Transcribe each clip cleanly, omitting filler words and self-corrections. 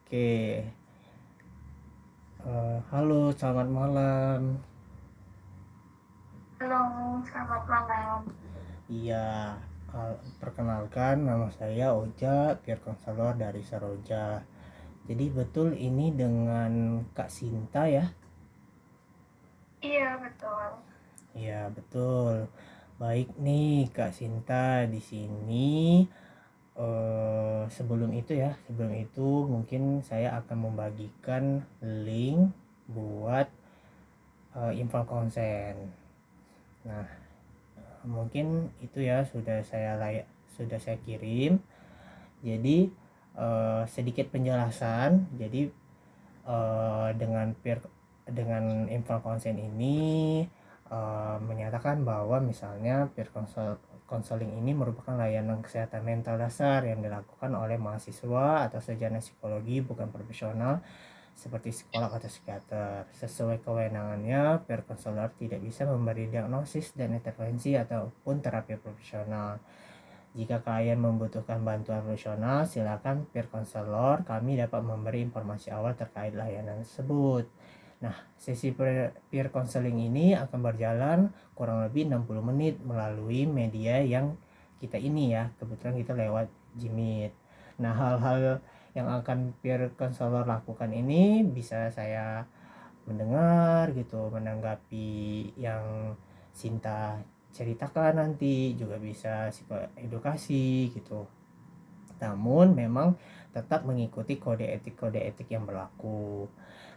Oke, halo, selamat malam. Halo, selamat malam. Iya, perkenalkan nama saya Oja, peer counselor dari Saroja. Jadi betul ini dengan Kak Sinta ya? Iya, betul. Iya, betul. Baik nih Kak Sinta di sini. Sebelum itu mungkin saya akan membagikan link buat info konsen. Nah, mungkin itu ya sudah saya kirim. Jadi sedikit penjelasan. Jadi dengan info konsen ini menyatakan bahwa misalnya counseling ini merupakan layanan kesehatan mental dasar yang dilakukan oleh mahasiswa atau sarjana psikologi bukan profesional seperti psikolog atau psikiater. Sesuai kewenangannya, peer counselor tidak bisa memberi diagnosis dan intervensi ataupun terapi profesional. Jika klien membutuhkan bantuan profesional, silakan peer counselor. Kami dapat memberi informasi awal terkait layanan tersebut. Nah, sesi peer counseling ini akan berjalan kurang lebih 60 menit melalui media yang kita ini ya. Kebetulan kita lewat Jimit. Nah, hal-hal yang akan peer counselor lakukan ini bisa saya mendengar gitu, menanggapi yang Sinta ceritakan, nanti juga bisa edukasi gitu, namun memang tetap mengikuti kode etik yang berlaku.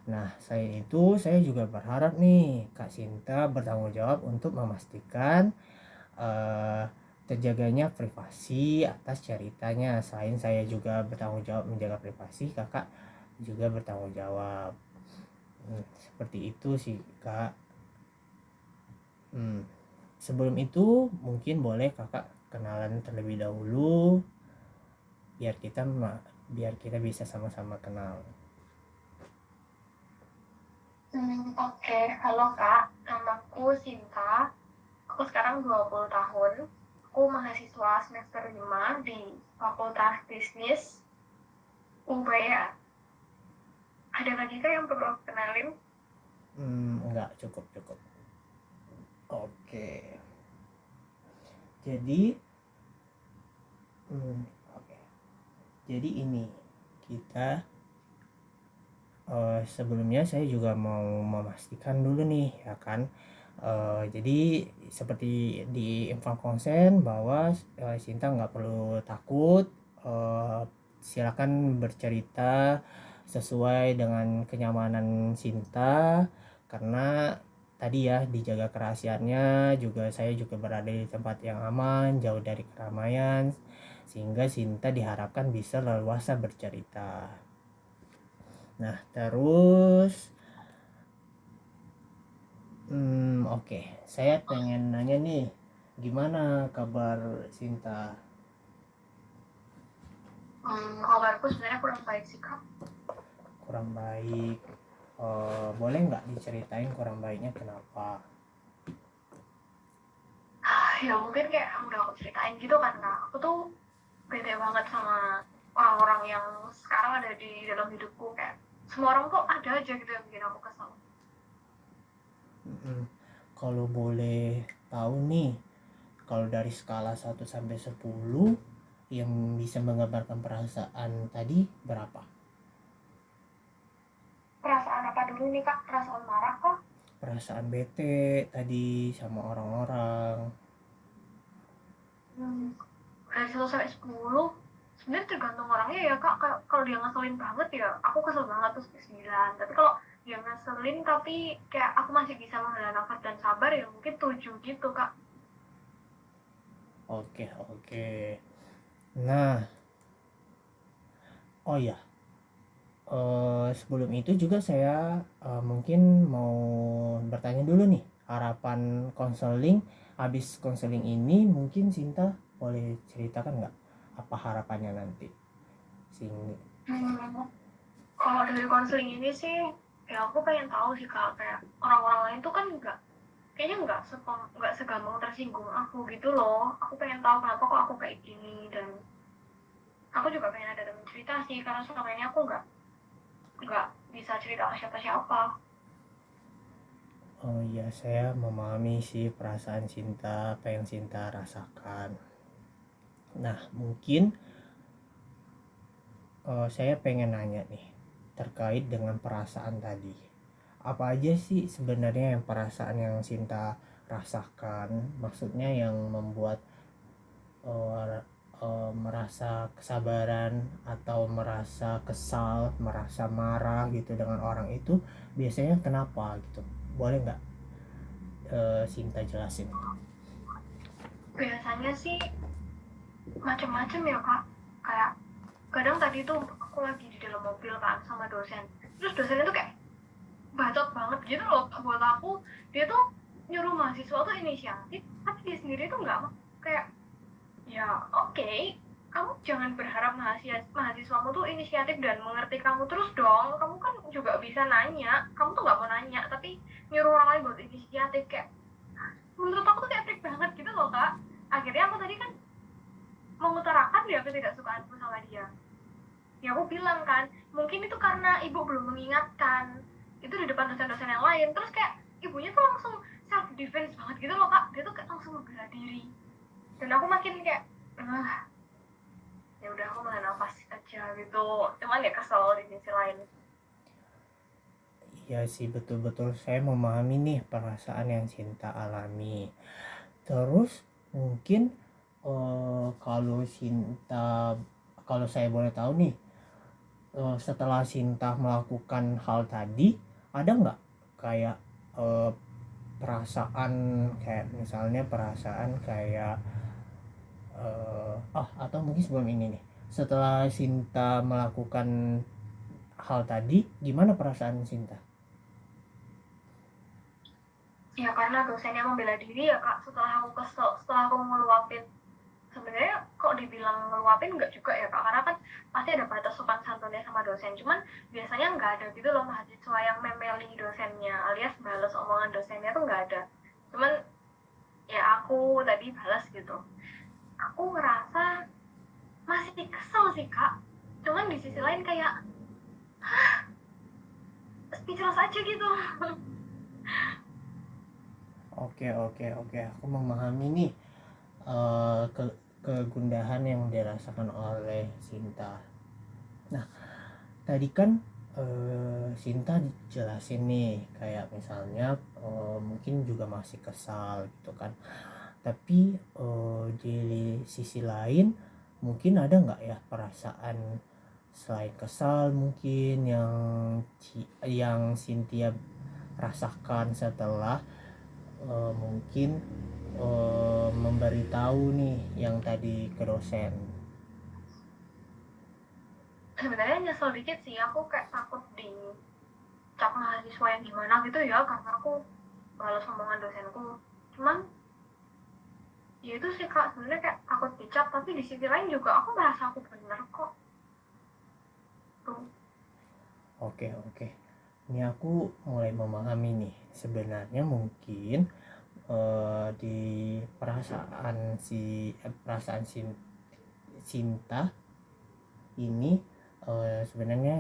Nah, saya juga berharap nih Kak Sinta bertanggung jawab untuk memastikan eh, terjaganya privasi atas ceritanya. Selain saya juga bertanggung jawab menjaga privasi, kakak juga bertanggung jawab. Seperti itu sih Kak. Hmm. Sebelum itu mungkin boleh kakak kenalan terlebih dahulu biar kita biar kita bisa sama-sama kenal. Oke. Halo Kak, namaku Sinta. Aku sekarang 20 tahun. Aku mahasiswa semester 5 di Fakultas Bisnis UBA. Ada lagi Kak yang perlu aku kenalin? Enggak, cukup cukup. Oke. Jadi oke. Jadi ini kita sebelumnya saya juga mau memastikan dulu nih ya kan. Jadi seperti di info konsen bahwa Sinta nggak perlu takut, silakan bercerita sesuai dengan kenyamanan Sinta, karena tadi ya dijaga kerahasiaannya, juga saya juga berada di tempat yang aman, jauh dari keramaian, sehingga Sinta diharapkan bisa leluasa bercerita. Nah, terus oke. Saya pengen nanya nih, gimana kabar Sinta? Kabarku sebenarnya kurang baik sih Kak. Kurang baik. Boleh nggak diceritain kurang baiknya kenapa? Ya mungkin kayak udah aku ceritain gitu kan Kak. Aku tuh bete banget sama orang-orang yang sekarang ada di dalam hidupku. Kayak semua orang tuh ada aja gitu yang bikin aku kesel. Mm-mm. Kalau boleh tahu nih, kalau dari skala 1 sampai 10 yang bisa menggambarkan perasaan tadi berapa? Perasaan apa dulu nih Kak? Perasaan marah kah? Perasaan bete tadi sama orang-orang. Hmm, dari 1 sampai 10 sebenarnya tergantung orangnya ya Kak. Kalau dia ngeselin banget ya aku kesel banget tuh sampai 9. Tapi kalau dia ngeselin tapi kayak aku masih bisa menghela nafas dan sabar ya mungkin 7 gitu Kak. Oke, oke. Nah, oh ya, sebelum itu juga saya mungkin mau bertanya dulu nih, harapan konseling habis konseling ini, mungkin Sinta boleh ceritakan nggak apa harapannya nanti? Sing Hmm, kalau dari konseling ini sih ya aku pengen tahu sih Kak kayak orang-orang lain tuh kan kayaknya nggak segampang tersinggung aku gitu loh. Aku pengen tahu kenapa kok aku kayak gini dan aku juga pengen ada teman cerita sih karena selama ini aku nggak bisa cerita ke siapa-siapa. Oh iya, saya memahami sih perasaan Cinta, apa yang Cinta rasakan. Nah, mungkin saya pengen nanya nih terkait dengan perasaan tadi. Apa aja sih sebenarnya yang perasaan yang Cinta rasakan? Maksudnya yang membuat eh, merasa kesabaran atau merasa kesal, merasa marah gitu dengan orang itu biasanya kenapa gitu? Boleh nggak Cinta jelasin? Biasanya sih macam-macam ya kak, kayak kadang tadi tuh aku lagi di dalam mobil kan sama dosen, terus dosennya tuh kayak bacot banget gitu loh buat aku. Dia tuh nyuruh mahasiswa tuh inisiatif tapi dia sendiri tuh nggak, kayak ya oke, kamu jangan berharap mahasiswamu tuh inisiatif dan mengerti kamu terus dong. Kamu kan juga bisa nanya, kamu tuh nggak mau nanya tapi nyuruh orang lain buat inisiatif. Kayak menurut aku tuh kayak freak banget gitu loh kak. Akhirnya aku tadi kan mengutarakan dia ketidaksukaanku sama dia. Ya aku bilang kan, mungkin itu karena ibu belum mengingatkan itu di depan dosen-dosen yang lain. Terus kayak ibunya tuh langsung self defense banget gitu loh kak, dia tuh kayak langsung membela diri. Dan aku makin kayak ya udah aku malah nafas aja gitu. Cuman ya kesel di sisi lain. Iya sih, betul-betul saya memahami nih perasaan yang Cinta alami. Terus mungkin kalau Cinta, kalau saya boleh tahu nih, setelah Cinta melakukan hal tadi, ada nggak kayak eh, perasaan kayak misalnya perasaan kayak atau mungkin sebelum ini nih, setelah Cinta melakukan hal tadi, gimana perasaan Cinta? Ya karena dosennya membela diri ya kak, setelah aku kesel, setelah aku ngeluapin, sebenarnya kok dibilang ngeluapin enggak juga ya kak, karena kan pasti ada batas sopan santunnya sama dosen. Cuman biasanya nggak ada gitu loh mahasiswa yang memeli dosennya alias balas omongan dosennya tuh nggak ada. Cuman ya aku tadi balas gitu. Aku ngerasa masih kesel sih kak, cuman di sisi lain kayak speechless aja gitu. Oke, oke, oke, aku memahami nih kegundahan yang dirasakan oleh Sinta. Nah, tadi kan Sinta jelasin nih kayak misalnya mungkin juga masih kesal gitu kan. Tapi di sisi lain mungkin ada nggak ya perasaan selain kesal mungkin yang Cynthia rasakan setelah mungkin memberitahu nih yang tadi ke dosen. Sebenarnya nyesel dikit sih, aku kayak takut dicap mahasiswa yang gimana gitu ya karena aku balas omongan dosenku. Cuman ya itu sih kak, sebenarnya kayak takut dicap tapi di sisi lain juga aku merasa aku bener kok tuh. Oke, oke, ini aku mulai memahami nih sebenarnya mungkin di perasaan Cinta ini sebenarnya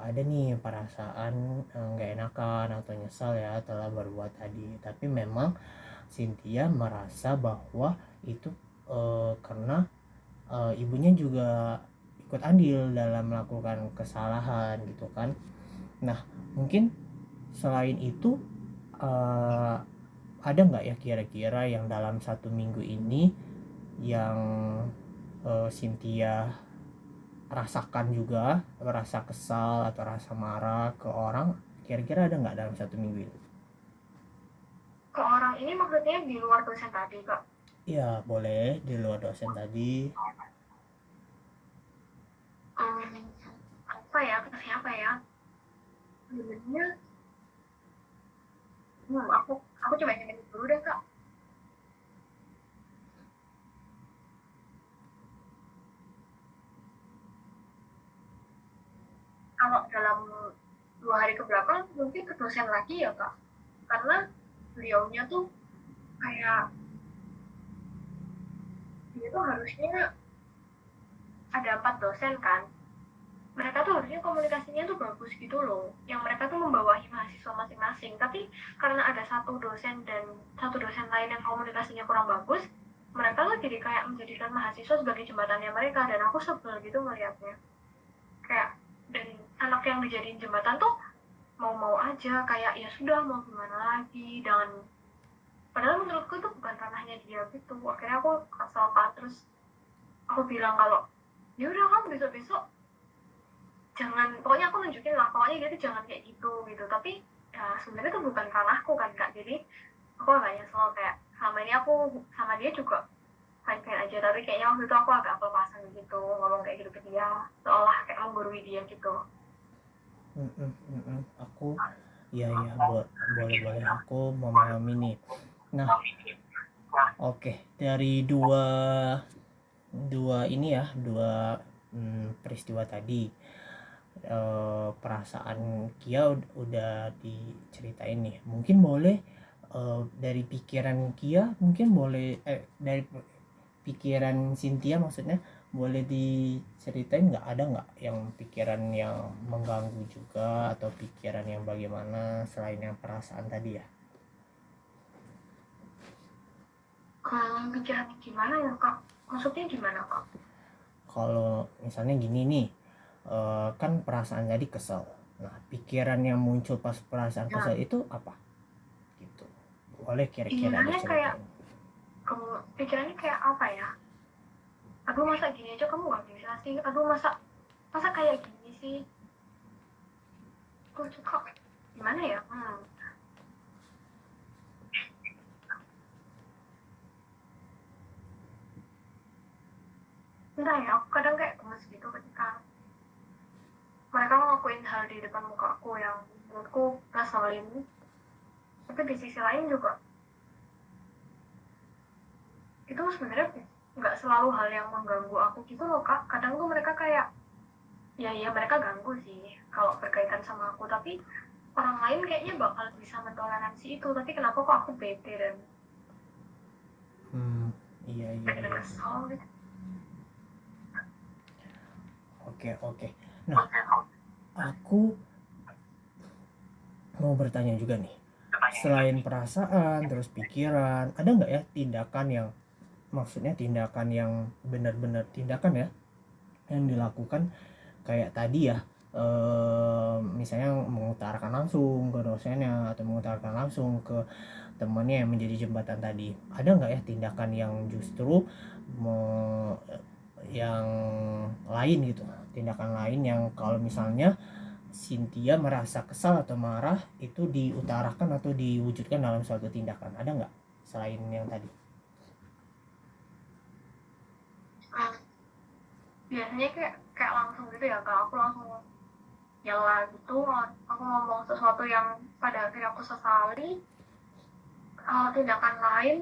ada nih perasaan nggak enakan atau nyesal ya telah berbuat tadi, tapi memang Cynthia merasa bahwa itu karena ibunya juga ikut andil dalam melakukan kesalahan gitu kan. Nah, mungkin selain itu eh, ada nggak ya kira-kira yang dalam 1 minggu ini yang Cynthia rasakan juga, rasa kesal atau rasa marah ke orang, kira-kira ada nggak dalam 1 minggu ini? Ke orang ini maksudnya di luar dosen tadi kak. Ya boleh di luar dosen tadi. Hmm, apa ya, ke siapa ya, sebenarnya aku coba ingat dulu deh kak. Kalau dalam 2 hari ke belakang mungkin ke dosen lagi ya kak, karena beliaunya tuh kayak dia tuh harusnya ada 4 dosen kan, mereka tuh tuh harusnya komunikasinya tuh bagus gitu loh, yang mereka tuh membawahi mahasiswa masing-masing, tapi karena ada satu dosen lain yang komunikasinya kurang bagus, mereka tuh jadi kayak menjadikan mahasiswa sebagai jembatannya mereka, dan aku sebel gitu melihatnya. Kayak, dan anak yang dijadiin jembatan tuh mau-mau aja, kayak ya sudah mau gimana lagi, dan padahal menurutku itu bukan ranahnya dia gitu. Akhirnya aku kesel kan, terus aku bilang kalau ya udah kamu besok-besok jangan, pokoknya aku nunjukin lah, pokoknya dia tuh jangan kayak gitu, tapi ya sebenarnya itu bukan ranahku kan kak, jadi aku agak nyesel kayak selama ini aku sama dia juga fine-fine aja, tapi kayaknya waktu itu aku agak kelepasan gitu ngomong kayak gitu ke dia, seolah kayak menggurui dia gitu. Aku ya boleh aku memahami nih. Nah, oke, dari dua ini ya, peristiwa tadi, perasaan Kia udah diceritain nih. Mungkin boleh dari pikiran Kia, mungkin boleh dari pikiran Cynthia maksudnya, boleh diceritain nggak, ada nggak yang pikiran yang mengganggu juga, atau pikiran yang bagaimana selain yang perasaan tadi ya? Pikiran gimana ya kak, maksudnya gimana kak? Kalau misalnya gini nih, kan perasaan tadi kesel. Nah, pikiran yang muncul pas perasaan Ya, kesel itu apa? Gitu. Boleh kira-kira pikirannya kayak diceritain. pikirannya kayak apa ya, aduh masa gini aja kamu gak bisa sih, aduh masa masa kayak gini sih, aku suka gimana ya, entah ya, aku kadang kayak gemes gitu ketika mereka ngelakuin hal di depan muka aku yang menurutku ngeselin, tapi di sisi lain juga itu sebenarnya nggak selalu hal yang mengganggu aku gitu loh kak, kadang tuh mereka kayak ya mereka ganggu sih kalau berkaitan sama aku, tapi orang lain kayaknya bakal bisa mentoleransi itu, tapi kenapa kok aku bete dan Hmm, iya. kesel gitu. Oke. Nah, aku mau bertanya juga nih. Selain perasaan, terus pikiran, ada nggak ya tindakan yang, maksudnya tindakan yang benar-benar tindakan ya, yang dilakukan kayak tadi ya, misalnya mengutarakan langsung ke dosennya atau mengutarakan langsung ke temannya yang menjadi jembatan tadi, ada nggak ya tindakan yang justru yang lain gitu, tindakan lain yang kalau misalnya Cynthia merasa kesal atau marah itu diutarakan atau diwujudkan dalam suatu tindakan, ada nggak selain yang tadi? Hmm, biasanya kayak kayak langsung gitu ya kak, aku langsung nyela gitu, aku ngomong sesuatu yang pada akhirnya aku sesali. Tindakan lain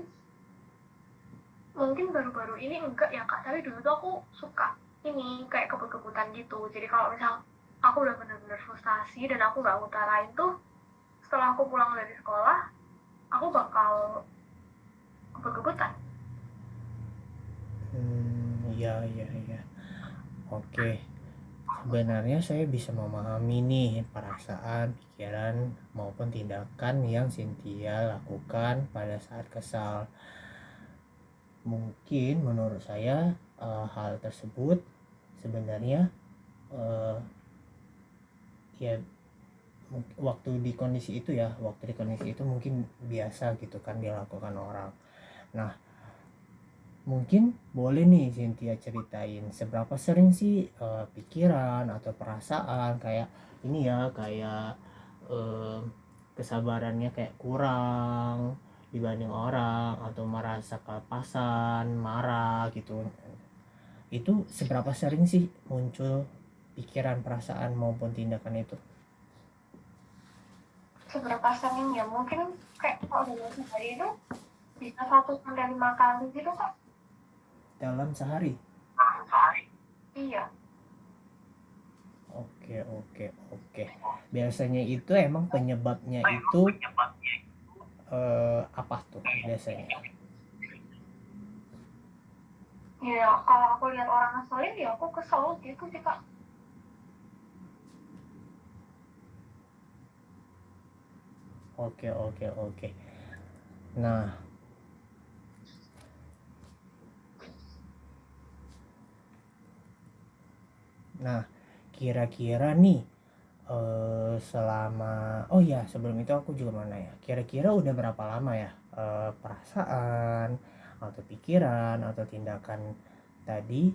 mungkin baru-baru ini enggak ya kak, tapi dulu tuh aku suka ini kayak kebut-kebutan gitu, jadi kalau misal aku udah bener-bener frustasi dan aku nggak ngutarain tuh, setelah aku pulang dari sekolah aku bakal kebut-kebutan. Iya. Oke, sebenarnya saya bisa memahami nih perasaan, pikiran, maupun tindakan yang Cynthia lakukan pada saat kesal. Mungkin menurut saya hal tersebut sebenarnya, eh, ya waktu di kondisi itu mungkin biasa gitu kan dilakukan orang. Nah, mungkin boleh nih Cynthia ceritain seberapa sering sih pikiran atau perasaan kayak ini ya, kayak eh, kesabarannya kayak kurang dibanding orang, atau merasa kelepasan, marah gitu. Itu seberapa sering sih muncul pikiran, perasaan maupun tindakan itu Seberapa sering ya, mungkin kayak kalau dalam sehari itu bisa 1 sampai 5 kali gitu kak. dalam sehari? Iya. Oke. Biasanya itu emang penyebabnya itu apa tuh biasanya? Ya kalau aku lihat orang ngeselin ya aku kesel gitu sih kak. Oke, oke, oke. Nah, nah, kira-kira nih, selama, oh ya, sebelum itu aku juga mau nanya, kira-kira udah berapa lama ya, perasaan atau pikiran atau tindakan tadi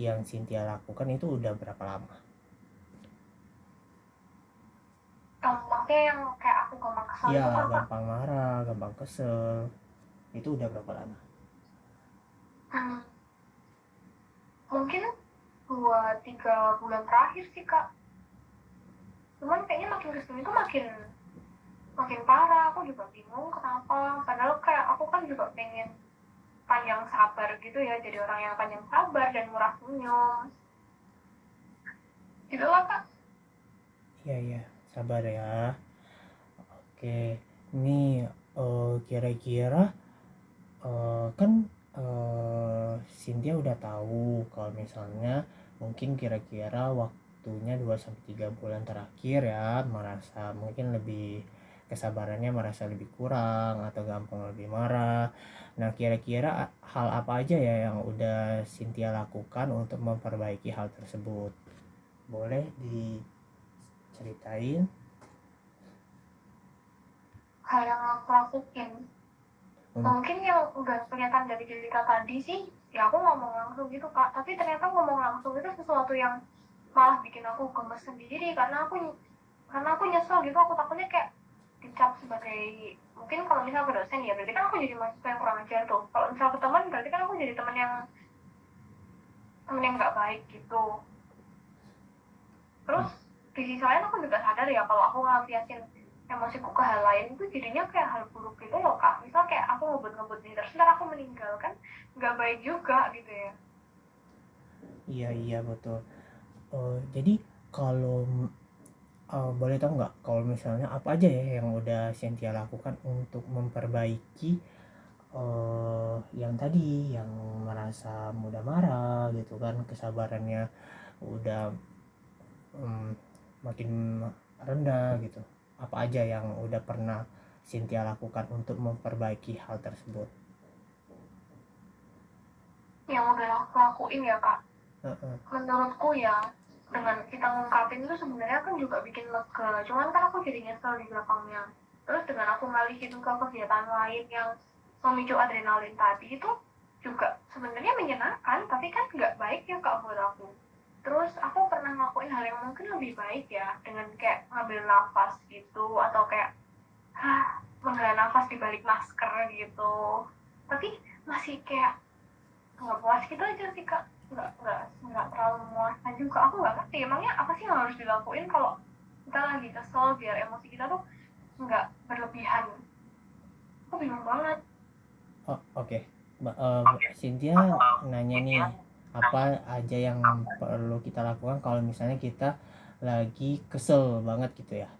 yang Cynthia lakukan itu udah berapa lama? Dampaknya yang kayak aku gampang kesal Ya, itu kan Kak. gampang marah, gampang kesel, itu udah berapa lama? Hmm, mungkin 2-3 bulan terakhir sih Kak. Cuman kayaknya makin kesini tuh makin makin parah. Aku juga bingung kenapa. Padahal kayak aku kan juga pengen panjang sabar gitu ya, jadi orang yang panjang sabar dan murah senyum. Gitu lah Kak. Iya, iya, sabar ya. Oke, ini kira-kira kan Cynthia udah tahu kalau misalnya mungkin kira-kira waktunya 2 sampai 3 bulan terakhir ya merasa mungkin lebih kesabarannya merasa lebih kurang atau gampang lebih marah. Nah, kira-kira hal apa aja ya yang udah Cynthia lakukan untuk memperbaiki hal tersebut? Boleh diceritain? Hal yang aku lakuin. Hmm. Mungkin yang udah kelihatan dari cerita tadi sih, ya aku ngomong langsung gitu Kak. Tapi ternyata ngomong langsung itu sesuatu yang malah bikin aku gemes sendiri karena aku nyesel gitu. Aku takutnya kayak dicap sebagai, mungkin kalau misal ke dosen ya berarti kan aku jadi mahasiswa yang kurang ajar tuh. Kalau misal ke teman berarti kan aku jadi teman yang nggak baik gitu. Terus di sisi lain aku juga sadar ya kalau aku ngelampiasin emosiku ke hal lain itu jadinya kayak hal buruk gitu loh Kak. Misal kayak aku ngebut-ngebut nih terus ntar aku meninggal kan nggak baik juga gitu ya. Iya, iya, betul. Jadi kalau boleh tahu nggak kalau misalnya apa aja ya yang udah Cynthia lakukan untuk memperbaiki yang tadi yang merasa mudah marah gitu kan, kesabarannya udah mm, makin rendah gitu. Apa aja yang udah pernah Cynthia lakukan untuk memperbaiki hal tersebut? Yang udah aku lakuin ya Kak, Heeh. menurutku ya, dengan kita ngungkapin itu sebenarnya kan juga bikin lega. Cuman kan aku jadi nyesel di belakangnya. Terus dengan aku ngalihin ke kegiatan lain yang memicu adrenalin tadi itu juga sebenarnya menyenangkan, tapi kan nggak baik ya Kak buat aku. Terus aku pernah ngelakuin hal yang mungkin lebih baik ya, dengan kayak ngambil nafas gitu, atau kayak menghela nafas di balik masker gitu. Tapi masih kayak nggak puas gitu aja sih Kak. Nggak terlalu memuaskan juga. Aku nggak ngerti emangnya apa sih yang harus dilakuin kalau kita lagi kesel biar emosi kita tuh nggak berlebihan. Aku bingung banget. Oh, oke. Cynthia nanya nih, apa aja yang perlu kita lakukan kalau misalnya kita lagi kesel banget gitu ya?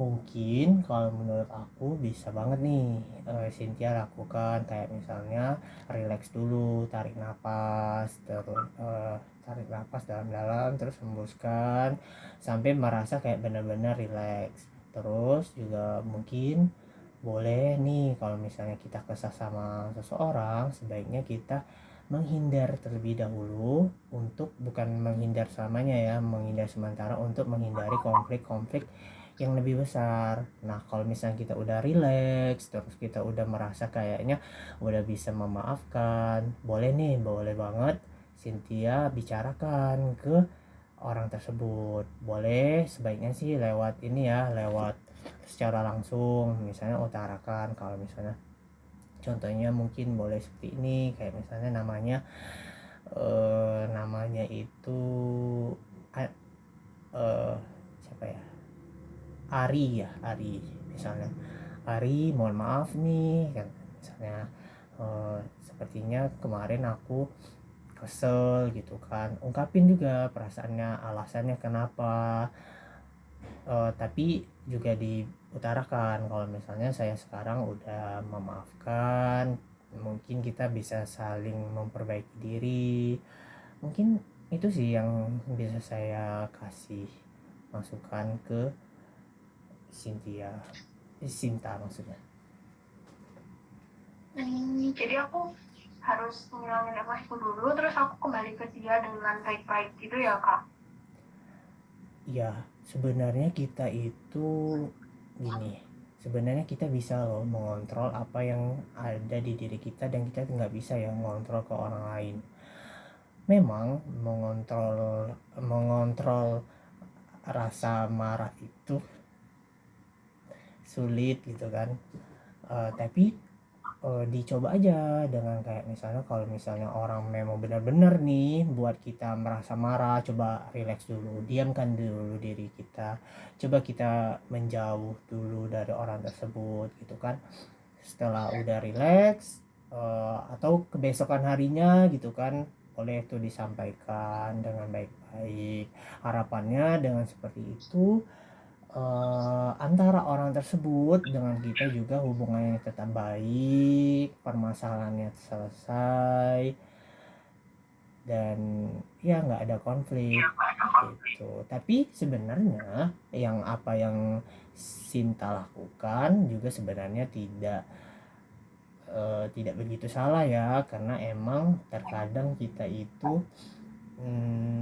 Mungkin kalau menurut aku bisa banget nih Cynthia lakukan kayak misalnya relax dulu, tarik nafas, terus tarik nafas dalam-dalam, terus hembuskan sampai merasa kayak benar-benar relax. Terus juga mungkin boleh nih kalau misalnya kita kesal sama seseorang, sebaiknya kita menghindar terlebih dahulu untuk bukan menghindar selamanya ya, menghindar sementara untuk menghindari konflik-konflik yang lebih besar. Nah, kalau misalnya kita udah relax, terus kita udah merasa kayaknya udah bisa memaafkan, boleh nih, boleh banget Cynthia bicarakan ke orang tersebut. Boleh sebaiknya sih lewat ini ya, lewat secara langsung, misalnya utarakan kalau misalnya contohnya mungkin boleh seperti ini, kayak misalnya namanya itu eh, eh, siapa ya, Ari ya, Ari misalnya, Ari mohon maaf nih kan, misalnya sepertinya kemarin aku kesel gitu kan, ungkapin juga perasaannya, alasannya kenapa. Tapi juga diutarakan kalau misalnya saya sekarang udah memaafkan, mungkin kita bisa saling memperbaiki diri. Mungkin itu sih yang bisa saya kasih masukan ke Sinta maksudnya. Jadi aku harus ngilangin emosiku dulu, terus aku kembali ke dia dengan baik-baik gitu ya kak? Ya, sebenarnya kita itu gini, sebenarnya kita bisa loh mengontrol apa yang ada di diri kita, dan kita nggak bisa ya mengontrol ke orang lain. Memang mengontrol mengontrol rasa marah itu sulit gitu kan. Tapi dicoba aja dengan kayak misalnya, kalau misalnya orang memang benar-benar nih buat kita merasa marah, coba relax dulu, diamkan dulu diri kita, coba kita menjauh dulu dari orang tersebut gitu kan. Setelah udah relax, atau kebesokan harinya gitu kan, boleh itu disampaikan dengan baik-baik. Harapannya dengan seperti itu, antara orang tersebut dengan kita juga hubungannya tetap baik, permasalahannya selesai, dan ya nggak ada konflik gitu. Tapi sebenarnya yang Sinta lakukan juga sebenarnya tidak begitu salah ya, karena emang terkadang kita itu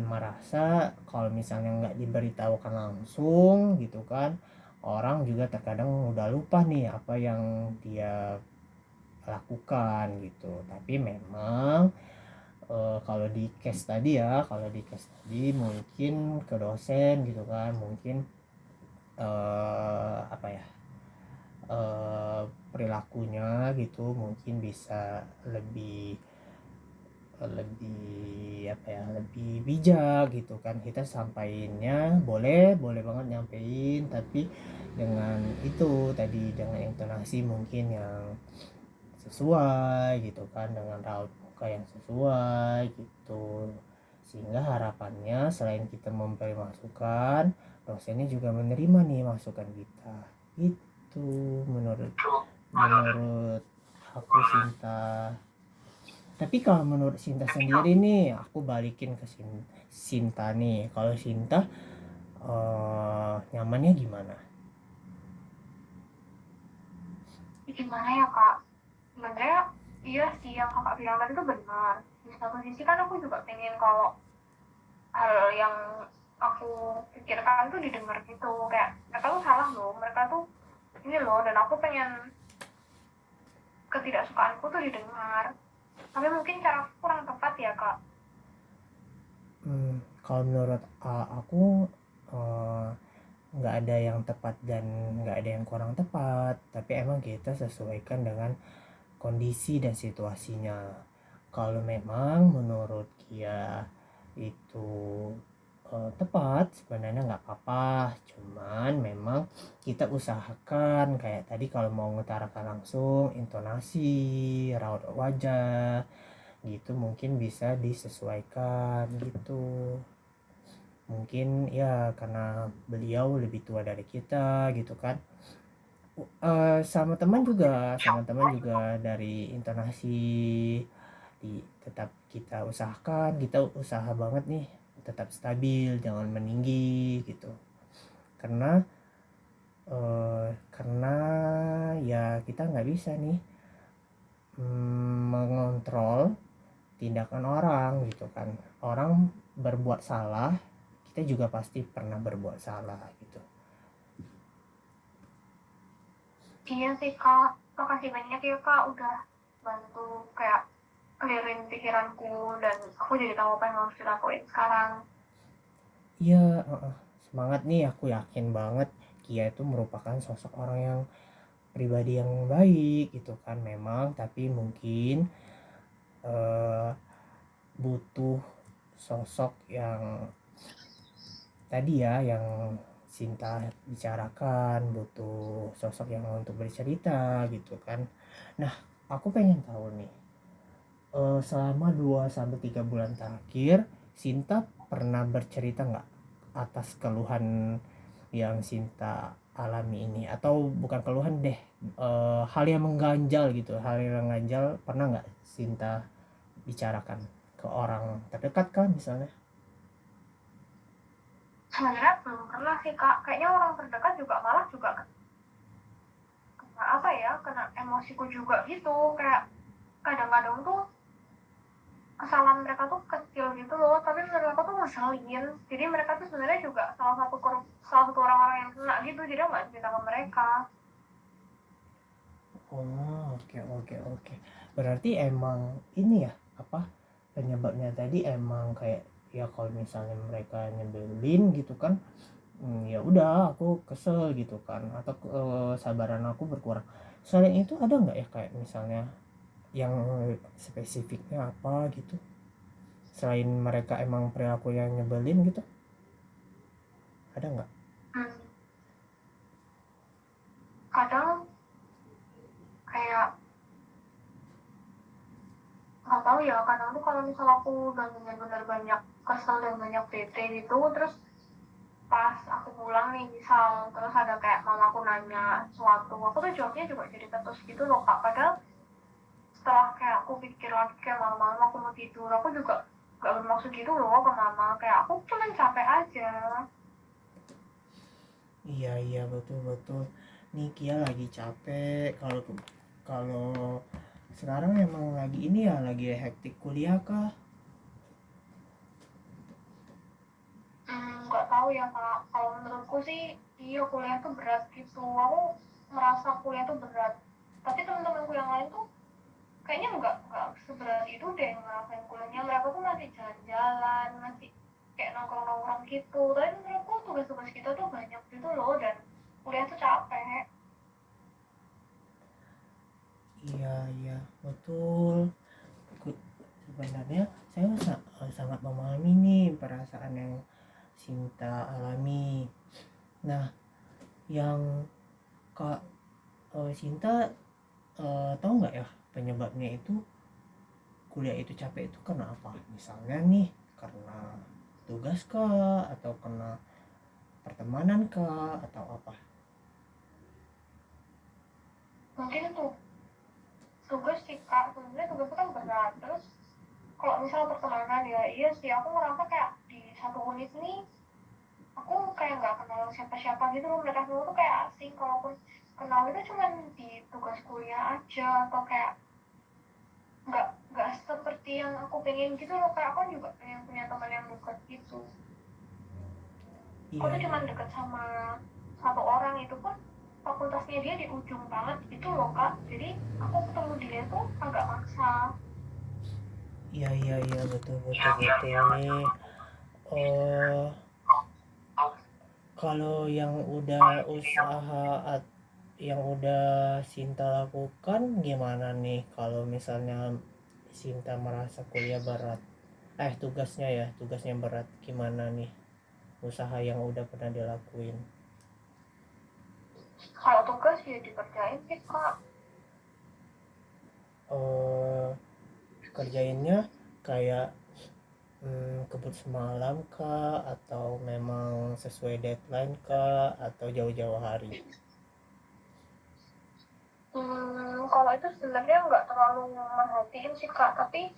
merasa kalau misalnya nggak diberitahukan langsung gitu kan, orang juga terkadang udah lupa nih apa yang dia lakukan gitu. Tapi memang kalau di case tadi mungkin ke dosen gitu kan, mungkin apa ya, perilakunya gitu mungkin bisa lebih lebih apa ya, lebih bijak gitu kan. Kita sampaikannya boleh boleh banget nyampein, tapi dengan itu tadi, dengan intonasi mungkin yang sesuai gitu kan, dengan raut muka yang sesuai gitu, sehingga harapannya selain kita memberi masukan, dosennya juga menerima nih masukan kita. Itu menurut menurut aku, Sinta. Tapi kalau menurut Sinta sendiri nih, aku balikin ke Sinta nih. Kalau Sinta nyamannya gimana? Gimana ya kak? Sebenarnya iya sih yang kakak bilang tadi itu benar. Di satu sisi kan aku juga pengen kalau hal yang aku pikirkan tuh didengar gitu, kayak mereka tuh salah loh, mereka tuh ini loh, dan aku pengen ketidaksukaanku tuh didengar, tapi mungkin cara kurang tepat ya kak. Kalau menurut aku, eh, nggak ada yang tepat dan nggak ada yang kurang tepat, tapi emang kita sesuaikan dengan kondisi dan situasinya. Kalau memang menurut dia itu tepat, sebenarnya nggak apa-apa, cuman memang kita usahakan kayak tadi, kalau mau mengutarakan langsung, intonasi, raut wajah gitu mungkin bisa disesuaikan gitu. Mungkin ya karena beliau lebih tua dari kita gitu kan. Sama teman juga dari intonasi, tetap kita usahakan, kita usaha banget nih tetap stabil, jangan meninggi gitu. Karena ya kita nggak bisa nih mengontrol tindakan orang gitu kan. Orang berbuat salah, kita juga pasti pernah berbuat salah gitu. Iya sih kak, makasih banyak ya kak udah bantu kayak clearin pikiranku, dan aku jadi tahu apa yang harus dilakuin sekarang. Iya, semangat nih, aku yakin banget Kia itu merupakan sosok orang yang pribadi yang baik gitu kan memang, tapi mungkin eh, butuh sosok yang tadi ya, yang Sinta bicarakan, butuh sosok yang untuk bercerita gitu kan. Nah, aku pengen tahu nih, selama 2 sampai 3 bulan terakhir, Sinta pernah bercerita nggak atas keluhan yang Sinta alami ini? Atau bukan keluhan deh, hal yang mengganjal gitu, hal yang mengganjal pernah nggak Sinta bicarakan ke orang terdekat kan misalnya? sebenarnya belum pernah sih kak, kayaknya orang terdekat juga malah juga kena apa ya, kena emosiku juga gitu, kayak kadang-kadang tuh kesalahan mereka tuh kecil gitu loh, tapi menurut aku tuh ngeselin. Jadi mereka tuh sebenarnya juga salah satu orang-orang yang kena gitu, jadi aku nggak cerita ke mereka. Oh, oke oke oke. Berarti emang ini ya, apa, penyebabnya tadi emang kayak, ya kalau misalnya mereka nyebelin gitu kan, ya udah aku kesel gitu kan, atau kesabaran aku berkurang. Selain itu ada nggak ya kayak misalnya yang spesifiknya apa gitu? Selain mereka emang perilaku yang nyebelin gitu, ada nggak? Hmm, kadang kayak nggak tahu ya, kadang tuh kalau misal aku udah bener-bener banyak kesel dan banyak bete gitu, terus pas aku pulang nih misal, terus ada kayak mamaku nanya suatu, aku tuh jawabnya juga jadi tetus gitu loh kak, padahal setelah kayak aku pikir lagi kayak malam-malam aku mau tidur, aku juga gak bermaksud gitu loh ke mama, kayak aku cuma capek aja. Iya iya, betul betul. Nih Kia lagi capek. Kalau sekarang emang lagi ini ya, lagi hektik kuliah kah? Nggak tahu ya kak, kalau menurutku sih iya kuliah tuh berat gitu, aku merasa kuliah tuh berat, tapi teman-temanku yang lain tuh kayaknya nggak seberat itu deh ngerasain kuliahnya, mereka tuh masih jalan-jalan, masih kayak nongkrong-nongkrong gitu, tapi menurutku tugas-tugas kita tuh banyak gitu loh, dan kuliah tuh capek. Iya iya, betul. Sebenarnya saya sangat memahami nih perasaan yang Sinta alami. Nah, yang Kak Sinta tahu nggak ya penyebabnya itu kuliah itu capek itu karena apa? Misalnya nih karena tugas kah, atau karena pertemanan kah, atau apa? Mungkin tuh tugas sih kak, sebenarnya tugas itu kan berat, terus kalau misal pertemanan ya iya sih, aku ngerasa kayak di satu unit nih aku kayak nggak kenal siapa-siapa gitu loh, mereka semua tuh kayak asing, kalaupun kenal itu cuma di tugas kuliah aja, atau kayak nggak seperti yang aku pengen gitu loh, kayak aku juga pengen punya teman yang dekat gitu. Aku Iya tuh cuma iya deket sama satu orang, itu pun fakultasnya dia di ujung banget gitu loh kak, jadi aku ketemu dia tuh agak maksa. iya iya iya, betul betul betul nih. Oh, kalau yang udah yang udah Sinta lakukan gimana nih? Kalau misalnya Sinta merasa kuliah berat, tugasnya berat, gimana nih usaha yang udah pernah dilakuin? Kalau tugas ya dikerjain sih kak. Oh, kerjainnya kayak kebut semalam kah, atau memang sesuai deadline kah, atau jauh-jauh hari? Kalau itu sebenarnya nggak terlalu merhatiin sih kak, tapi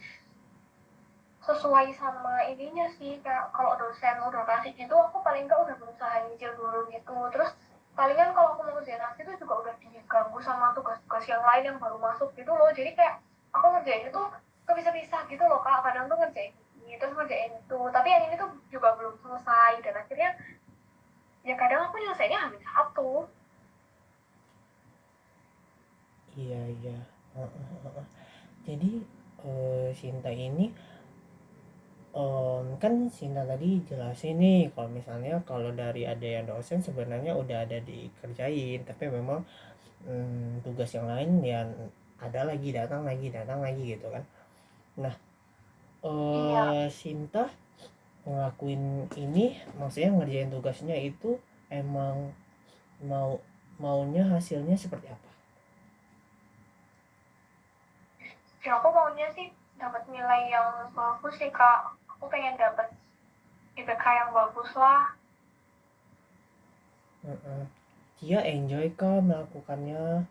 sesuai sama ininya sih, kayak kalau dosen udah kasih gitu aku paling nggak udah berusaha nyicil dulu gitu, terus palingan kalau aku mau ngerjain aksi itu juga udah diganggu sama tugas-tugas yang lain yang baru masuk gitu loh, jadi kayak aku ngerjain itu kepisah-pisah gitu loh kak, kadang tuh ngerjain ini terus ngerjain itu, tapi yang ini tuh juga belum selesai, dan akhirnya ya kadang aku nyelesainnya hamil satu. Iya iya. Jadi Sinta ini, kan Sinta tadi jelasin nih kalau misalnya kalau dari ada yang dosen sebenarnya udah ada dikerjain, tapi memang tugas yang lain ya ada lagi, datang lagi gitu kan. Nah, Iya, Sinta ngelakuin ini, maksudnya ngerjain tugasnya itu emang mau maunya hasilnya seperti apa? ya aku maunya sih dapat nilai yang bagus sih kak, aku pengen dapat IPK yang bagus lah. Dia enjoy kah melakukannya?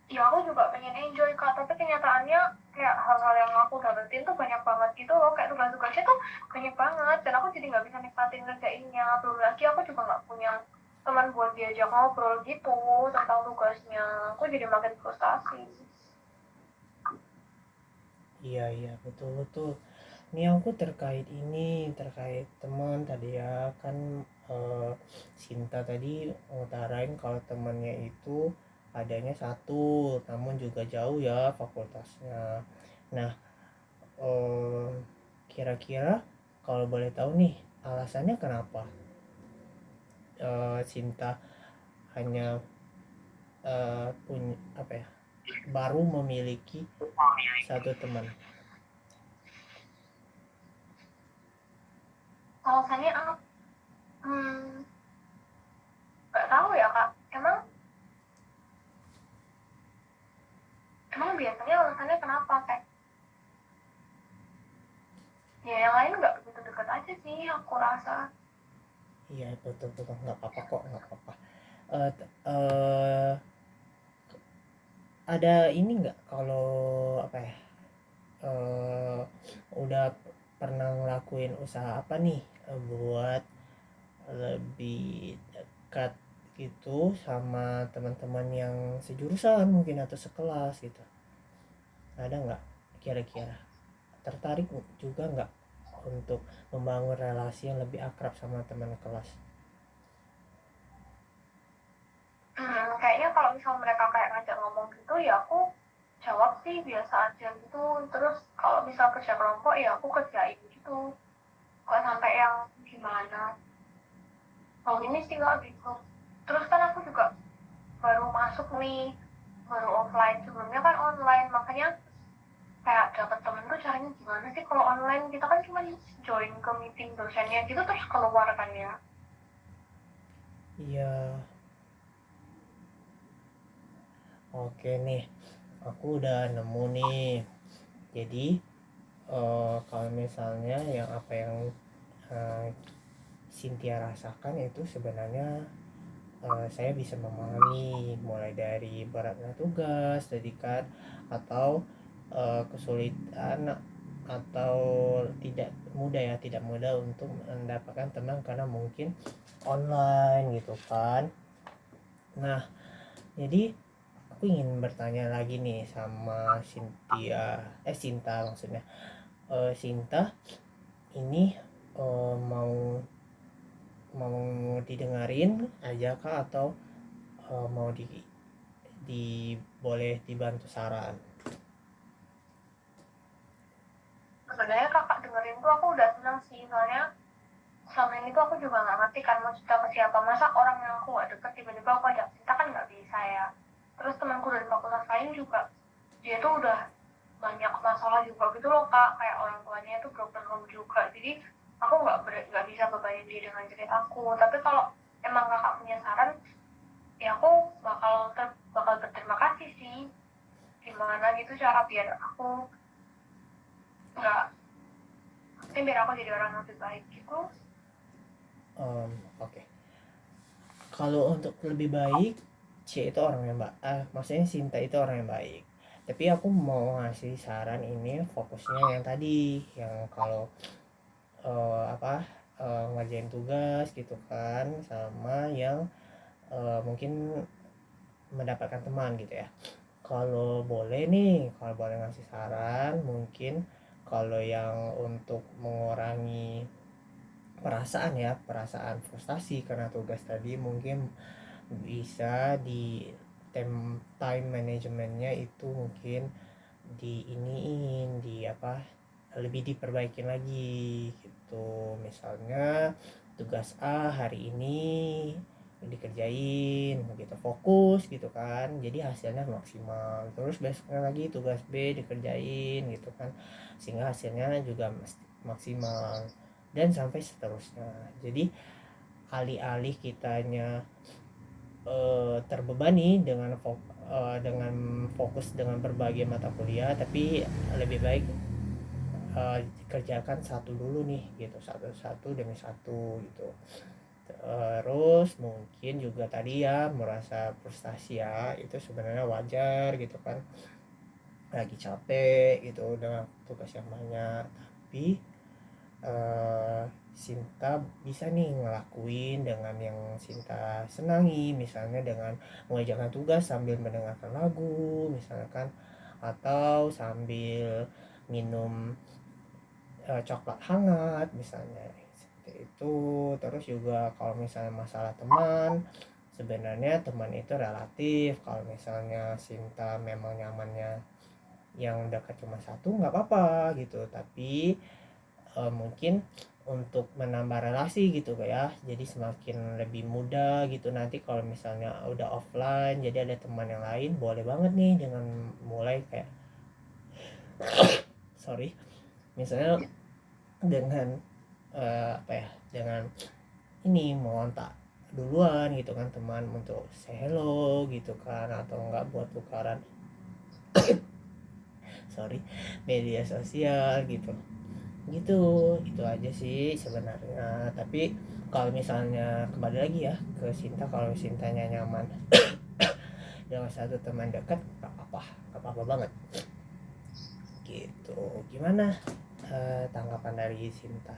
Ya aku juga pengen enjoy kak, tapi kenyataannya kayak hal-hal yang aku dapetin tuh banyak banget gitu loh, kayak tugas-tugasnya tuh banyak banget dan aku jadi nggak bisa nikmatin ngerjainnya. Belum lagi aku juga nggak punya teman buat diajak ngobrol gitu tentang tugasnya, aku jadi makin frustasi. Iya iya betul betul. Nih aku terkait teman tadi ya kan, eh, Sinta tadi ngutarain kalau temannya itu adanya satu, namun juga jauh ya fakultasnya. Nah, eh, kira-kira kalau boleh tahu nih alasannya kenapa Sinta hanya punya apa ya, baru memiliki satu teman. Alasannya apa? Hmm, nggak tahu ya kak. Emang biasanya alasannya kenapa kayak? Ya yang lain nggak begitu dekat aja sih aku rasa. Iya betul betul, nggak apa-apa kok, nggak apa-apa. Eh, eh, ada ini nggak kalau apa ya, eh, udah pernah ngelakuin usaha apa nih, buat lebih dekat gitu sama teman-teman yang sejurusan mungkin atau sekelas gitu, ada nggak kira-kira tertarik juga nggak untuk membangun relasi yang lebih akrab sama teman kelas? Kayaknya kalau misal mereka kayak ngajak ngomong gitu ya aku jawab sih biasa aja gitu. Terus kalau misal kerja kelompok ya aku kerjain gitu. Nggak sampai yang gimana. Kalau ini sih nggak gitu. Terus kan aku juga baru masuk nih, baru offline. Sebelumnya kan online, makanya kayak dapet temen tuh caranya gimana sih kalau online kita kan cuma join ke meeting dosennya gitu terus keluar kan ya. Iya, oke nih, aku udah nemu nih. Jadi kalau misalnya yang apa yang eh, Cynthia rasakan itu sebenarnya, saya bisa memahami, mulai dari beratnya tugas tadi kan, atau kesulitan atau tidak mudah untuk mendapatkan teman karena mungkin online gitu kan. Nah, jadi aku ingin bertanya lagi nih sama Sinta maksudnya. Sinta ini mau mau didengarin aja kah, atau mau di boleh dibantu saran? Sebenarnya kakak dengerin tuh aku udah seneng sih soalnya selama ini tuh aku juga nggak ngerti kan mau cerita ke siapa, masa orang yang aku gak deket tiba-tiba aku ajak cerita kan nggak bisa ya. Terus temanku dari fakultas lain juga dia tuh udah banyak masalah juga gitu loh kak, kayak orang tuanya itu broken home juga, jadi aku nggak bisa bebanin dia dengan cerita aku. Tapi kalau emang kakak punya saran ya aku bakal berterima kasih sih, gimana gitu cara biar aku nggak biar aku jadi orang yang lebih baik gitu. Oke, kalau untuk lebih baik, C itu orang yang maksudnya Sinta itu orang yang baik. Tapi aku mau ngasih saran ini fokusnya yang tadi, yang kalau apa, ngerjain tugas gitu kan, sama yang mungkin mendapatkan teman gitu ya. Kalau boleh ngasih saran, mungkin kalau yang untuk mengurangi perasaan frustasi karena tugas tadi, mungkin bisa di time manajemennya itu mungkin di iniin di apa, lebih diperbaikin lagi gitu. Misalnya tugas A hari ini dikerjain gitu, fokus gitu kan, jadi hasilnya maksimal. Terus besoknya lagi tugas B dikerjain gitu kan, sehingga hasilnya juga maksimal, dan sampai seterusnya. Jadi alih-alih kitanya terbebani dengan fokus dengan berbagai mata kuliah, tapi lebih baik kerjakan satu dulu nih gitu, satu demi satu gitu. Terus mungkin juga tadi ya merasa frustasi ya, itu sebenarnya wajar gitu kan. lagi capek gitu dengan tugas yang banyak, tapi Sinta bisa nih ngelakuin dengan yang Sinta senangi, misalnya dengan mengerjakan tugas sambil mendengarkan lagu misalkan, atau sambil minum coklat hangat misalnya, seperti itu. Terus juga kalau misalnya masalah teman, sebenarnya teman itu relatif. Kalau misalnya Sinta memang nyamannya yang dekat cuma satu, nggak apa-apa gitu, tapi mungkin untuk menambah relasi gitu ya, jadi semakin lebih mudah gitu nanti kalau misalnya udah offline, jadi ada teman yang lain, boleh banget nih dengan mulai kayak sorry, misalnya dengan apa ya, dengan ini mengontak duluan gitu kan teman untuk say hello gitu kan, atau enggak buat tukaran sorry media sosial gitu gitu. Itu aja sih sebenarnya, tapi kalau misalnya kembali lagi ya ke Sinta, kalau Sintanya nyaman dengan satu teman dekat, gak apa-apa banget gitu. Gimana tanggapan dari Sinta?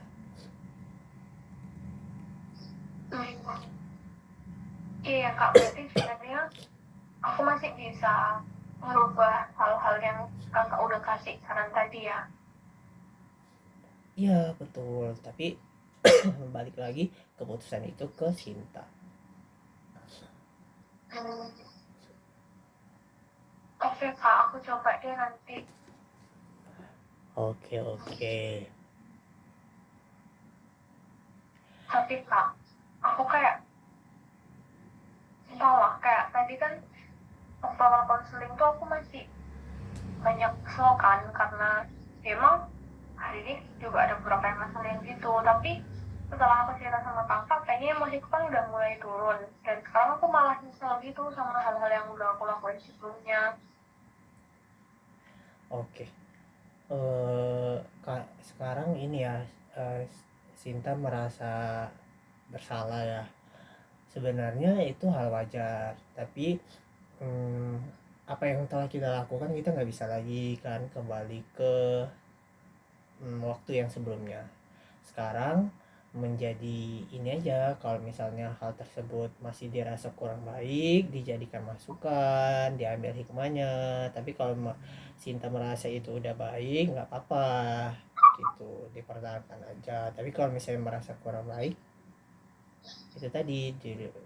Iya Kak, berarti sebenarnya aku masih bisa merubah hal-hal yang Kakak udah kasih saran tadi ya. Iya betul, tapi balik lagi keputusan itu ke Sinta. Hmm, oke Kak, aku coba deh nanti. Oke. Tapi Kak, aku kayak entahlah, kayak tadi kan waktu awal konseling tuh aku masih banyak kesel kan, karena emang hari ini juga ada beberapa yang ngeselin gitu, tapi setelah aku cerita sama kakak kayaknya emosiku kan udah mulai turun, dan sekarang aku malah nyesel gitu sama hal-hal yang udah aku lakuin sebelumnya. Oke. Sekarang ini ya, eh, Sinta merasa bersalah ya. Sebenarnya itu hal wajar, tapi apa yang telah kita lakukan kita nggak bisa lagi kan kembali ke waktu yang sebelumnya. Sekarang menjadi ini aja, kalau misalnya hal tersebut masih dirasa kurang baik, dijadikan masukan, diambil hikmahnya. Tapi kalau Sinta merasa itu udah baik, nggak apa-apa gitu, dipertahankan aja. Tapi kalau misalnya merasa kurang baik, itu tadi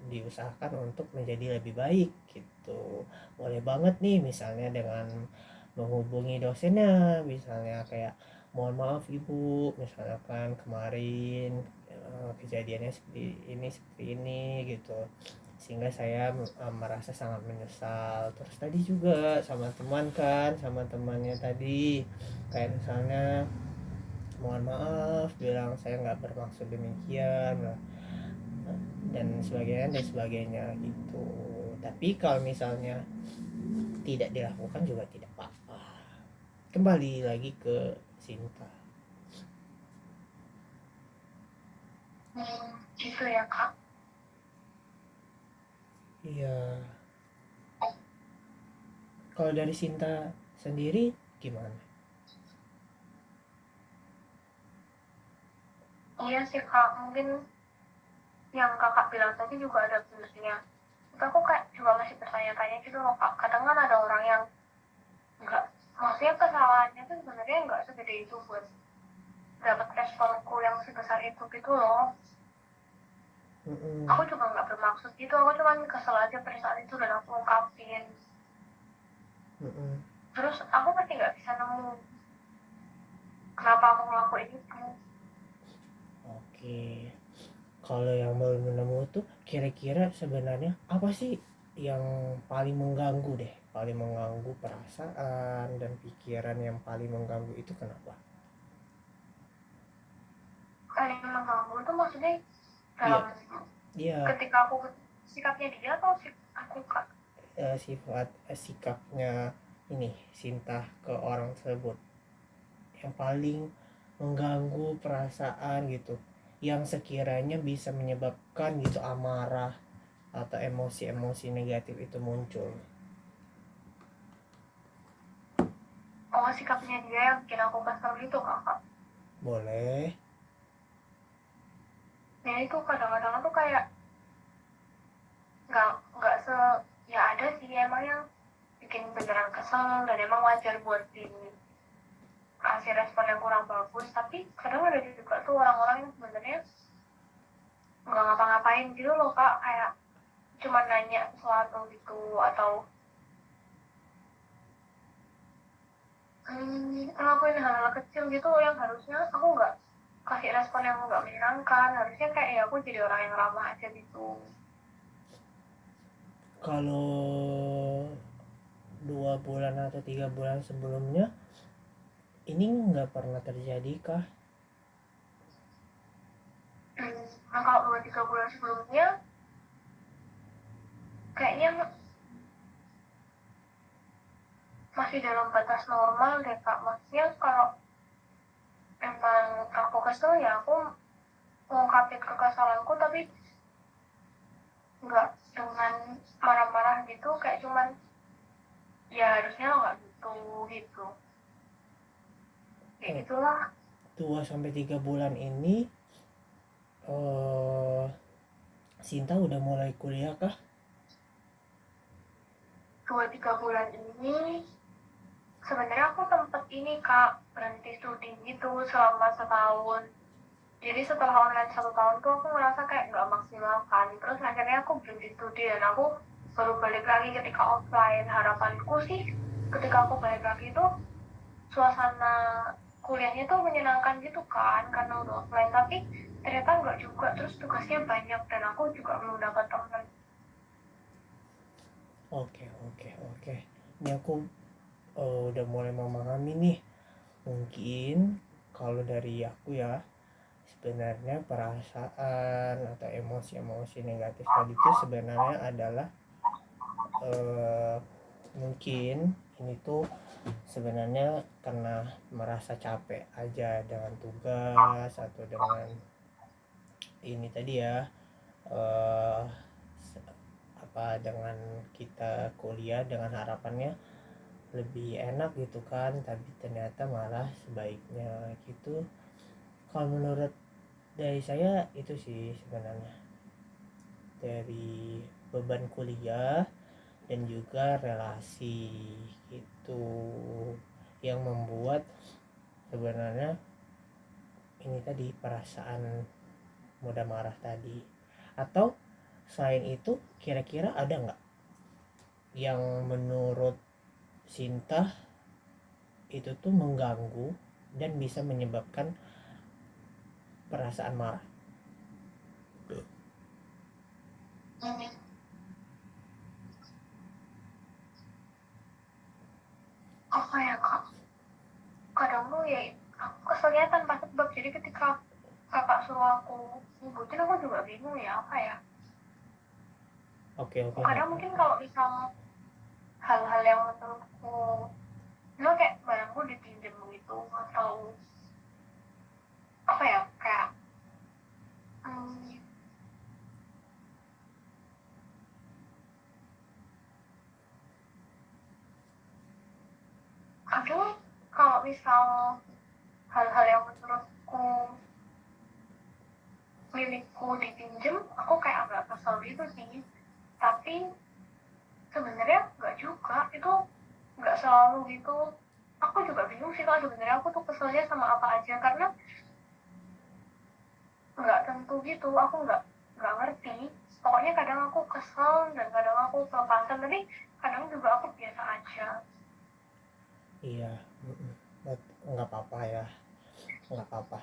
diusahakan untuk menjadi lebih baik gitu. Boleh banget nih misalnya dengan menghubungi dosennya, misalnya kayak mohon maaf ibu, misalkan kemarin kejadiannya seperti ini gitu, sehingga saya merasa sangat menyesal. Terus tadi juga sama teman kan, sama temannya tadi, kayak misalnya mohon maaf, bilang saya nggak bermaksud demikian dan sebagainya gitu. Tapi kalau misalnya tidak dilakukan juga tidak apa-apa, kembali lagi ke Sinta. Gitu ya Kak. Iya, kalau dari Sinta sendiri gimana? Iya sih Kak, mungkin yang kakak bilang tadi juga ada benernya. Tapi aku kayak juga masih bertanya-tanya gitu loh Kak, kadang kan ada orang yang nggak, maksudnya kesalahannya tuh sebenarnya nggak segede itu buat dapat responku yang sebesar itu gitu loh. Mm-mm. Aku juga nggak bermaksud gitu, aku cuma kesel aja pada saat itu dan aku ungkapin. Mm-mm. Terus aku masih nggak bisa nemu kenapa aku ngelakuin itu. Oke, kalau yang belum menemu tuh kira-kira sebenarnya apa sih yang paling mengganggu deh, paling mengganggu perasaan dan pikiran, yang paling mengganggu itu kenapa? Kayak mengganggu tuh maksudnya Iya, dalam iya, ketika aku sikapnya dia atau aku Kak? sifat sikapnya ini Sinta ke orang tersebut yang paling mengganggu perasaan gitu, yang sekiranya bisa menyebabkan gitu amarah atau emosi-emosi negatif itu muncul. oh sikapnya dia yang bikin aku kesel gitu kakak. Boleh. Ya itu kadang-kadang tuh kayak nggak se ya ada sih emang yang bikin beneran kesel dan emang wajar buat dikasih respon yang kurang bagus, tapi kadang ada juga tuh orang-orang yang sebenarnya nggak ngapa-ngapain gitu loh kak, kayak cuma nanya sesuatu gitu atau ngelakuin hal-hal kecil gitu yang harusnya aku nggak kasih respon yang nggak menyenangkan, harusnya kayak ya aku jadi orang yang ramah aja gitu. Kalau 2 bulan atau 3 bulan sebelumnya ini nggak pernah terjadi kah? Nah kalau 2-3 bulan sebelumnya kayaknya masih dalam batas normal deh kak, maksudnya kalau emang aku kesel ya aku ngungkapin kekesalanku tapi nggak dengan marah-marah gitu, kayak cuman ya harusnya lo nggak gitu gitu kayak gitulah. 2 sampai 3 bulan ini eh Sinta udah mulai kuliah kah? 2-3 bulan ini sebenarnya aku sempet ini kak berhenti studi gitu selama setahun, jadi setelah online 1 tahun tuh aku ngerasa kayak nggak maksimal kan, terus akhirnya aku berhenti studi dan aku baru balik lagi ketika offline. Harapanku sih ketika aku balik lagi tuh suasana kuliahnya tuh menyenangkan gitu kan karena udah offline, tapi ternyata nggak juga, terus tugasnya banyak dan aku juga belum dapat teman. Oke. Ini aku udah mulai memahami nih. Mungkin kalau dari aku ya, sebenarnya perasaan atau emosi-emosi negatif tadi itu sebenarnya adalah eh, mungkin ini tuh sebenarnya karena merasa capek aja dengan tugas atau dengan ini tadi ya, eh, apa dengan kita kuliah dengan harapannya lebih enak gitu kan, tapi ternyata malah sebaiknya gitu. Kalau menurut dari saya itu sih sebenarnya dari beban kuliah dan juga relasi itu yang membuat sebenarnya ini tadi perasaan mudah marah tadi. Atau selain itu kira-kira ada nggak yang menurut Sinta itu tuh mengganggu dan bisa menyebabkan perasaan marah? Apa ya kak, kadang tuh ya aku keselnya tanpa sebab, jadi ketika kakak suruh aku nyebutin aku juga bingung ya apa ya. Oke, nggak Kadang mungkin apa-apa. kalau misal hal-hal yang menurutku lo kayak barangku dipinjam gitu atau apa ya kayak hmm, kadang kalau misal hal-hal yang menurutku milikku dipinjam aku kayak agak kesel gitu sih, tapi sebenarnya nggak juga itu, nggak selalu gitu. Aku juga bingung sih kalau sebenarnya aku tuh keselnya sama apa aja karena nggak tentu gitu, aku nggak ngerti. Pokoknya kadang aku kesel dan kadang aku kelepasan, tapi kadang juga aku biasa aja. Iya, nggak apa-apa ya, nggak apa-apa.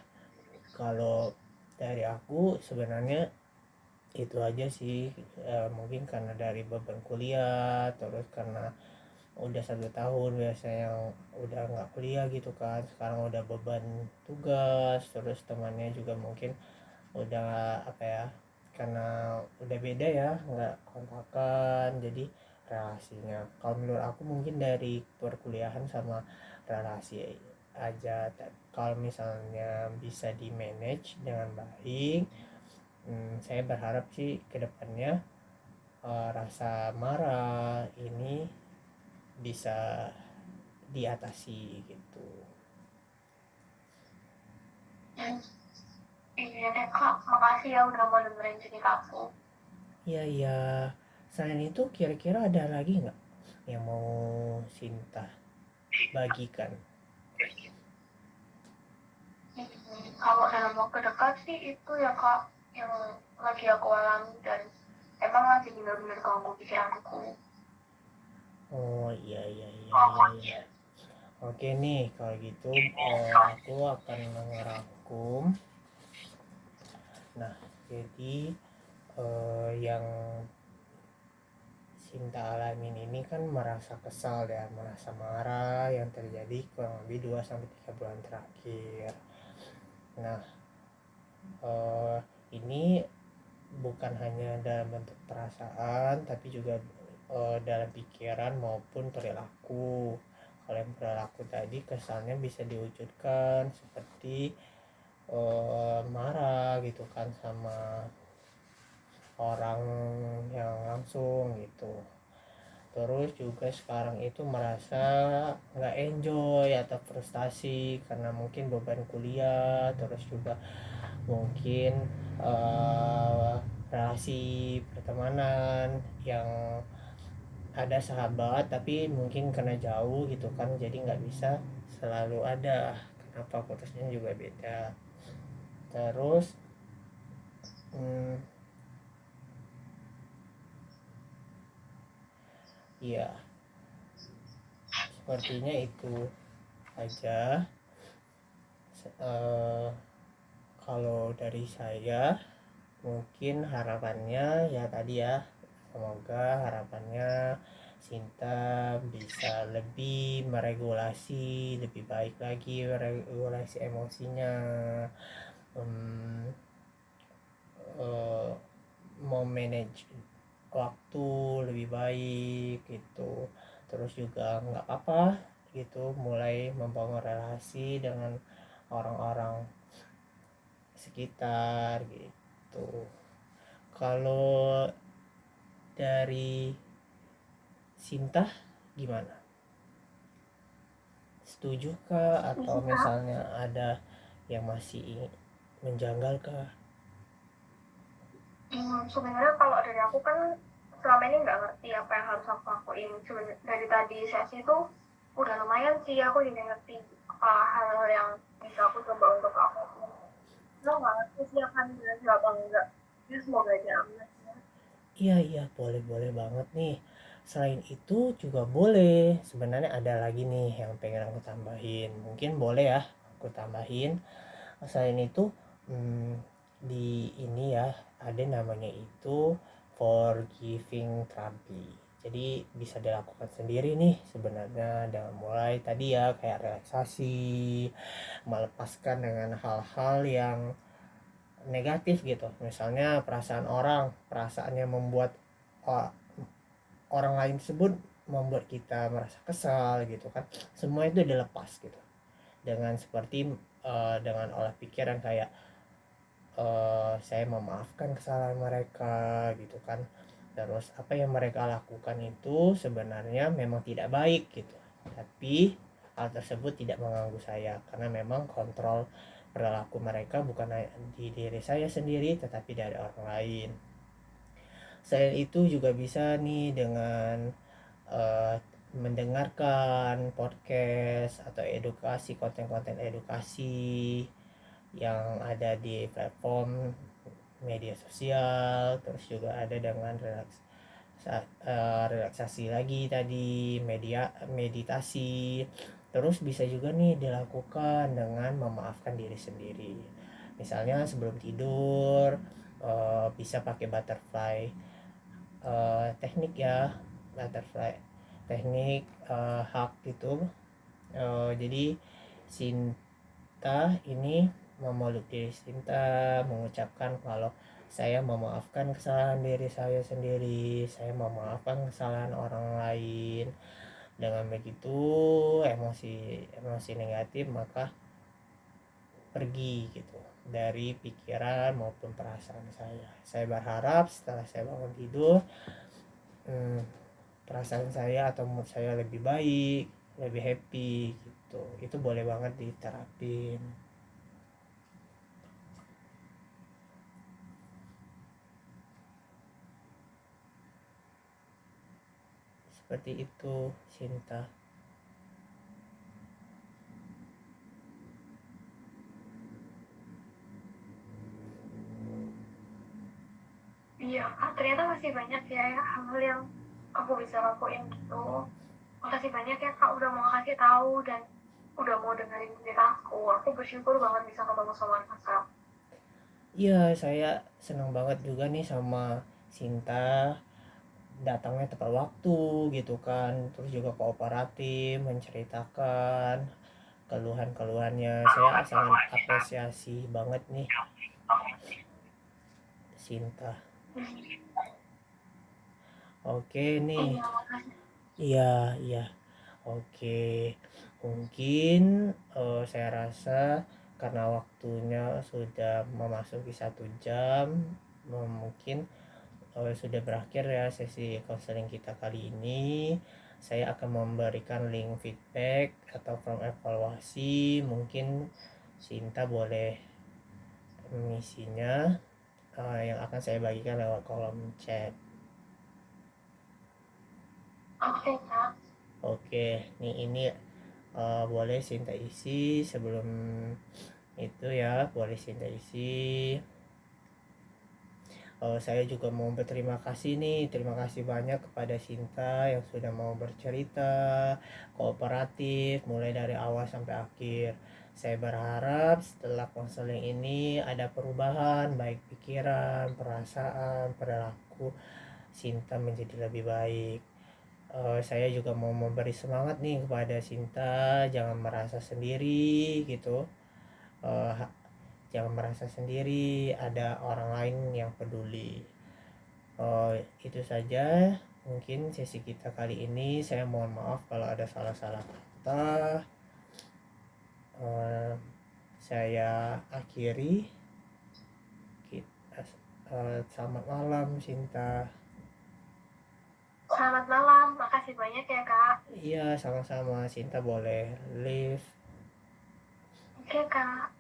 Kalau dari aku sebenarnya itu aja sih. Mungkin karena dari beban kuliah, terus karena udah 1 tahun biasanya yang udah nggak kuliah gitu kan, sekarang udah beban tugas, terus temannya juga mungkin udah apa ya, karena udah beda ya, nggak kontakan, jadi relasinya kalau menurut aku mungkin dari perkuliahan sama relasi aja. Kalau misalnya bisa di manage dengan baik, saya berharap sih kedepannya rasa marah ini bisa diatasi gitu. Iya deh kak, makasih ya udah mau dengerin cerita aku. Iya iya. Selain itu kira-kira ada lagi nggak yang mau Sinta bagikan? Kalau dalam waktu dekat sih itu ya kak yang lagi aku alami dan emang lagi benar-benar ganggu pikiranku. Oh iya iya iya iya iya. Oke nih kalau gitu aku akan merangkum. Nah jadi yang Sinta alamin ini kan merasa kesal ya, merasa marah yang terjadi kurang lebih 2 sampai 3 bulan terakhir. Nah, ini bukan hanya dalam bentuk perasaan tapi juga dalam pikiran maupun perilaku. Kalau yang perilaku tadi kesannya bisa diwujudkan seperti marah gitu kan sama orang yang langsung gitu. Terus juga sekarang itu merasa nggak enjoy atau frustasi karena mungkin beban kuliah, terus juga mungkin relasi pertemanan yang ada sahabat tapi mungkin karena jauh gitu kan jadi nggak bisa selalu ada, kenapa putusnya juga beda. Terus hmm, ya sepertinya itu aja. Eh, kalau dari saya mungkin harapannya ya tadi ya, semoga harapannya Sinta bisa lebih meregulasi, lebih baik lagi meregulasi emosinya, um, uh, memanage waktu lebih baik gitu. Terus juga nggak apa gitu mulai membangun relasi dengan orang-orang sekitar gitu. Kalau dari Sinta gimana? Setuju kah atau Iya kak. misalnya ada yang masih menjanggal kah? Sebenarnya kalau dari aku kan selama ini nggak ngerti apa yang harus aku lakuin. Sebenarnya dari tadi sesi itu udah lumayan sih aku jadi ngerti hal-hal yang bisa aku coba untuk aku. Lo nggak ngerti sih akan berhasil apa enggak. Ya semoga aja aman ya. Iya iya boleh banget nih. Selain itu juga boleh sebenarnya ada lagi nih yang pengen aku tambahin. Mungkin boleh ya aku tambahin. Selain itu hmm, di ini ya ada namanya itu forgiving therapy. Jadi bisa dilakukan sendiri nih sebenarnya dengan mulai tadi ya kayak relaksasi, melepaskan dengan hal-hal yang negatif gitu. Misalnya perasaan orang, perasaannya membuat uh, orang lain tersebut membuat kita merasa kesal gitu kan. Semua itu dilepas gitu. Dengan seperti dengan olah pikiran kayak saya memaafkan kesalahan mereka gitu kan. Terus apa yang mereka lakukan itu sebenarnya memang tidak baik gitu, tapi hal tersebut tidak mengganggu saya karena memang kontrol perilaku mereka bukan di diri saya sendiri tetapi dari orang lain. Selain itu juga bisa nih dengan uh, mendengarkan podcast atau edukasi, konten-konten edukasi yang ada di platform media sosial. Terus juga ada dengan relaksasi lagi tadi, meditasi. Terus bisa juga nih dilakukan dengan memaafkan diri sendiri, misalnya sebelum tidur bisa pakai butterfly teknik ya, butterfly teknik hak gitu. Jadi Sinta ini memeluk diri Sinta, mengucapkan kalau saya memaafkan kesalahan diri saya sendiri, saya memaafkan kesalahan orang lain. Dengan begitu emosi emosi negatif maka pergi gitu dari pikiran maupun perasaan saya. Saya berharap setelah saya bangun tidur, perasaan saya atau mood saya lebih baik, lebih happy gitu. Itu boleh banget diterapin. Seperti itu, Sinta. Iya kak, ternyata masih banyak ya hal-hal yang aku bisa lakuin gitu. Makasih banyak ya kak udah mau kasih tahu dan udah mau dengerin cerita aku. Aku bersyukur banget bisa ketemu sama kakak. Iya, saya senang banget juga nih sama Sinta, datangnya tepat waktu gitu kan, terus juga kooperatif menceritakan keluhan-keluhannya. Saya sangat apresiasi banget nih Sinta. Oke nih. Iya, makasih. Iya, iya. Oke, mungkin saya rasa karena waktunya sudah memasuki 1 jam, mungkin sudah berakhir ya sesi konseling kita kali ini. Saya akan memberikan link feedback atau form evaluasi. Mungkin Sinta boleh mengisinya, yang akan saya bagikan lewat kolom chat. Oke kak. Oke, nih ini boleh Sinta isi sebelum itu ya, boleh Sinta isi. Saya juga mau berterima kasih nih, terima kasih banyak kepada Sinta yang sudah mau bercerita, kooperatif, mulai dari awal sampai akhir. Saya berharap setelah konseling ini ada perubahan, baik pikiran, perasaan, perilaku Sinta menjadi lebih baik. Saya juga mau memberi semangat nih kepada Sinta, jangan merasa sendiri gitu. Eh, Jangan merasa sendiri, ada orang lain yang peduli. Itu saja mungkin sesi kita kali ini. Saya mohon maaf kalau ada salah-salah kata. Eh, saya akhiri. Selamat malam Sinta. Selamat malam, makasih banyak ya kak. Iya, sama-sama. Sinta boleh leave. Oke kak.